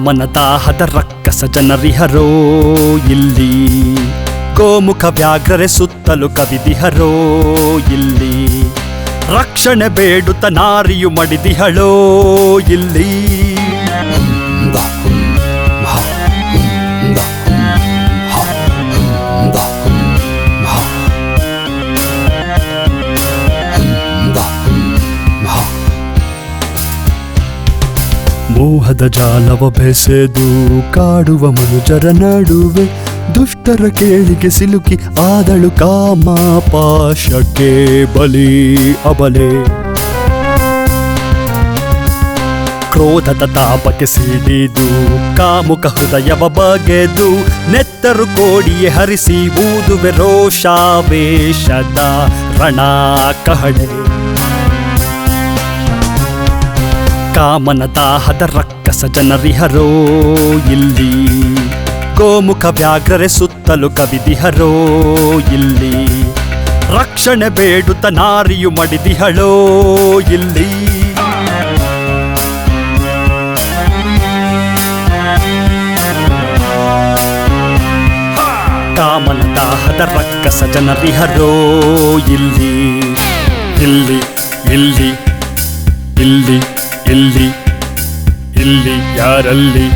ಕಾಮನ ದಾಹದ ರಕ್ಕಸ ಜನರಿಹರೋ ಇಲ್ಲಿ, ಗೋಮುಖ ವ್ಯಾಘ್ರರೆ ಸುತ್ತಲು ಕವಿದಿಹರೋ ಇಲ್ಲಿ, ರಕ್ಷಣೆ ಬೇಡುತ್ತ ನಾರಿಯು ಮಡಿದಿಹಳೋ ಇಲ್ಲಿ. ಮೋಹದ ಜಾಲವ ಬೆಸೆದು ಕಾಡುವ ಮನುಜರ ನಡುವೆ ದುಷ್ಟರ ಕೇಳಿಗೆ ಸಿಲುಕಿ ಆದಳು ಕಾಮ ಪಾಶಕ್ಕೆ ಬಲಿ ಅಬಲೆ. ಕ್ರೋಧದ ತಾಪಕ್ಕೆ ಸಿಡಿದು ಕಾಮುಕ ಹೃದಯವ ಬಗೆದು ನೆತ್ತರು ಕೋಡಿಯೇ ಹರಿಸಿ ಊದುವೆ ರೋಷಾವೇಶದ ರಣ ಕಹಳೆ. ಕಾಮನ ದಾಹದ ರಕ್ಕಸ ಜನರಿಹರೋ ಇಲ್ಲಿ, ಗೋಮುಖ ವ್ಯಾಘ್ರರೆ ಸುತ್ತಲು ಕವಿದಿಹರೋ ಇಲ್ಲಿ, ರಕ್ಷಣೆ ಬೇಡುತ್ತ ನಾರಿಯು ಮಡಿದಿಹಳೋ ಇಲ್ಲಿ. ಕಾಮನ ದಾಹದ ರಕ್ಕಸ ಜನರಿಹರೋ ಇಲ್ಲಿ, ಇಲ್ಲಿ ಇಲ್ಲಿ ಇಲ್ಲಿ ಇಲ್ಲಿ ಇಲ್ಲಿ ಯಾರಲ್ಲಿ